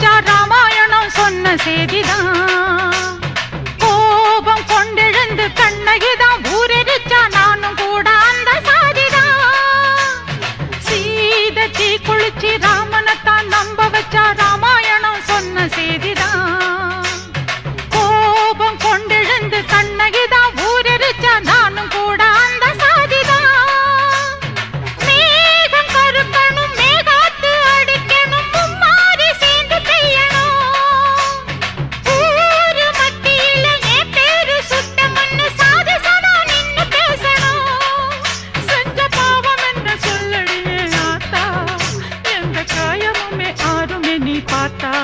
வச்சா ராமாயணம் சொன்ன செய்திதான். கோபம் கொண்டெழுந்து கண்ணகிதான் ஊரெரிச்சா நானும் கூட அந்த சாதிதான். சீதை தீ குளிச்சு ராமனைத்தான் நம்ப வச்சா ராமாயணம் சொன்ன செய்திதான். கோபம் கொண்டெழுந்து கண்ணகிதான் ஊரெரிச்சா நானும் கூட அந்த சாதிதான். மேகம் கருக்கணும் மேகாத்து அடிக்கணும் மும்மாரி சேர்ந்து பெய்யணும். ஊரு மத்தியில என் பேரு சுத்தம்னு சாதி சனா நின்னு பேசணும். செஞ்ச பாவம் என்ன சொல்லடியே ஆத்தா, எந்த காயமுமே ஆறுமே நீ பார்த்தா.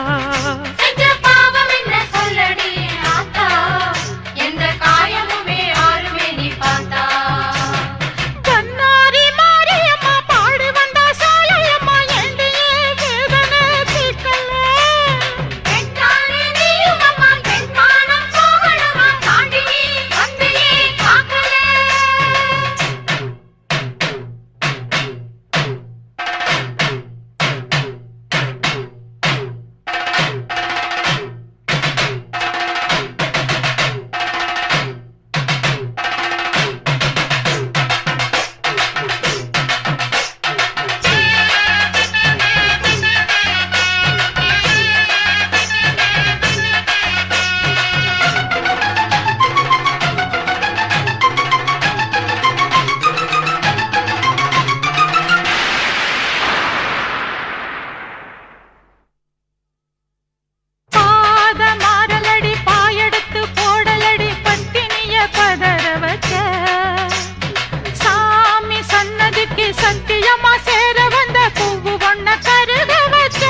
சத்தியமா சேர வந்த பூவு ஒன்ன கருக வச்ச.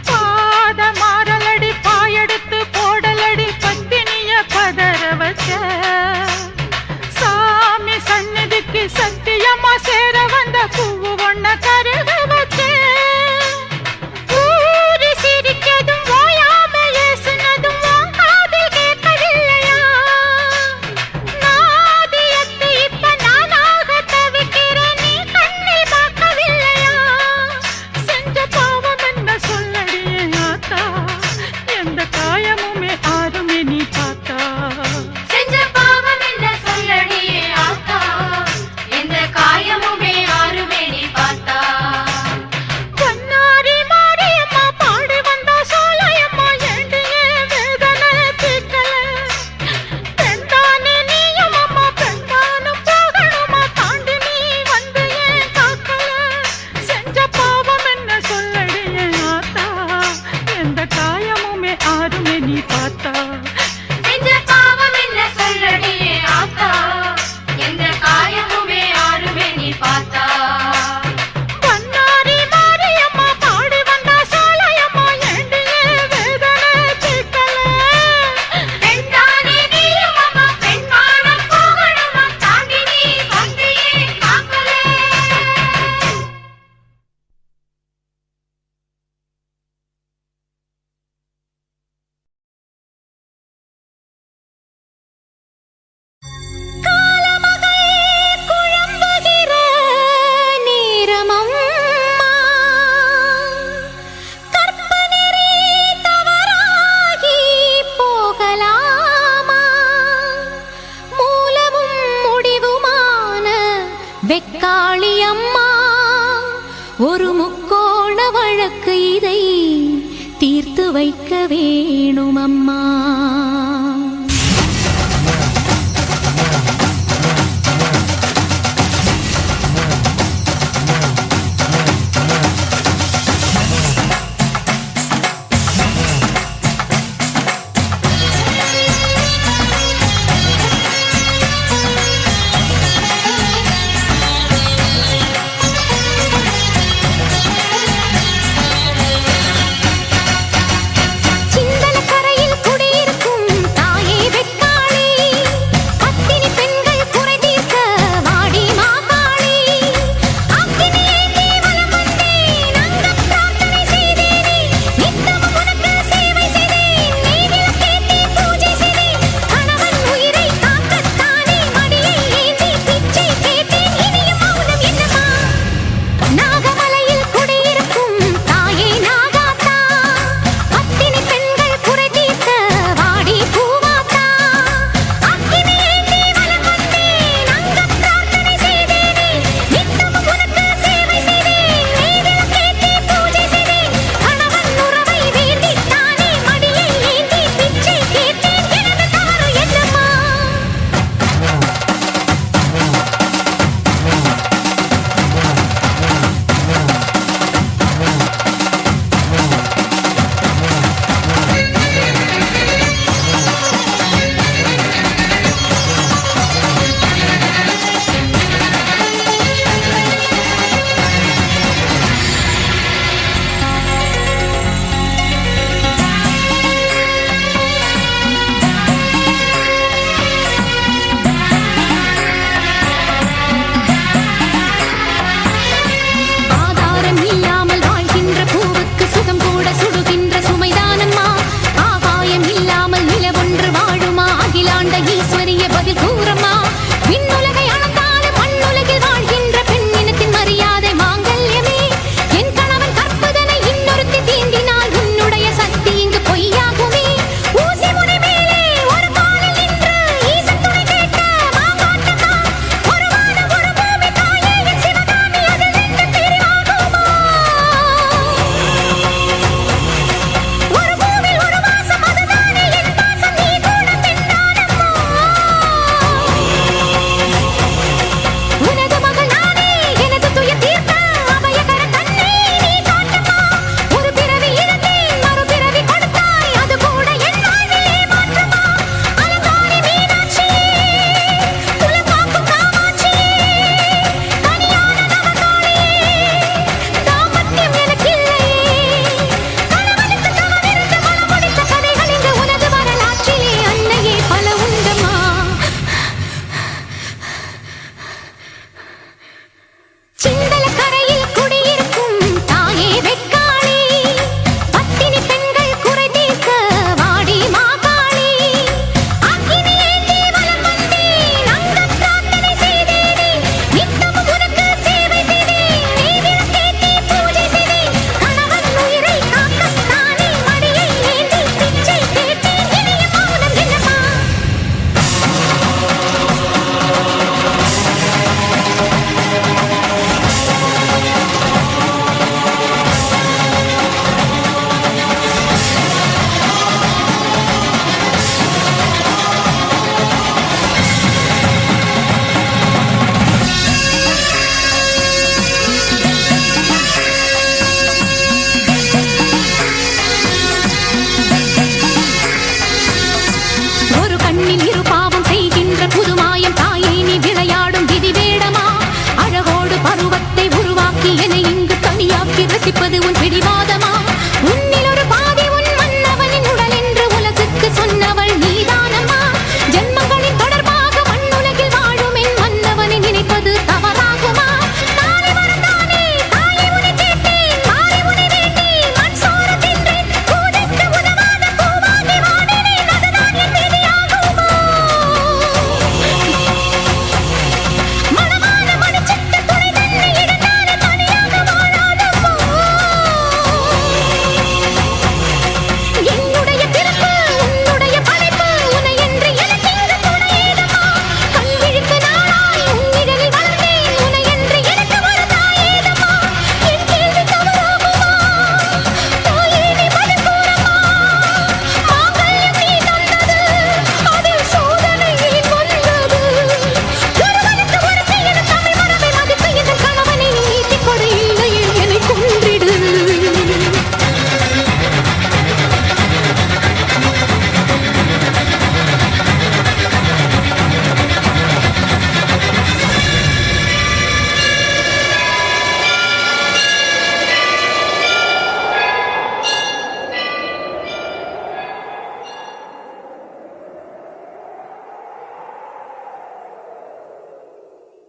பாத மாறலடி பாயெடுத்து போடலடி பத்தினிய பதற வச்ச. சாமி சந்நிதிக்கு சத்தியமா சேர வந்த பூவு ஒன்ன கருக வச்ச. ஊரி சிரிக்கதும் ஓயாம ஏசுனதும் உன் காதில் கேட்கவில்லையா? நாதியத்து இப்ப நானாக தவிக்கிறேன், நீ கண்ணில் பார்க்கவில்லையா? செஞ்ச பாவம் என்ன சொல்லடியே ஆத்தா, எந்த காயமுமே ஆறுமே நீ பார்த்தா. செஞ்ச பாவம் என்ன சொல்லடியே ஆத்தா, எந்த காயமுமே ஆறுமே நீ பார்த்தா. பொன்னாரி மாரியம்மா பாடி வந்தா சோலையம்மா ஏண்டியே வேதனை தீர்க்கல. பெண்தானே நீயும் அம்மா பெண்தானும் போகணுமா தாண்டி நீ வந்து ஏன் காக்கல. செஞ்ச பாவம் என்ன சொல்லடியே ஆத்தா, எந்த காயமுமே ஆறுமே நீ பார்த்தா. செஞ்ச பாவம் என்ன சொல்லடியே ஆத்தா, எந்த காயமுமே ஆறுமே நீ பார்த்தா. பொன்னாரி மாரியம்மா பாடி வந்தா சோலையம்மா ஏண்டியே வேதனை தீர்க்கல. பெண்தானே நீயும் அம்மா பெண்மானம் போகணுமா தாண்டி நீ வந்து ஏன் காக்கல. காலமகள் குழம்புகிற நேரமம்மா, கற்பனரே தவறாகி போகலாமா? மூலமும் முடிவுமான வெக்காளி அம்மா, ஒரு முக்கோண வழக்கு இதை தீர்த்து வைக்க வேணும் அம்மா. சிந்தன கரையில் குடியிருக்கும் உன் பிடிவாதம்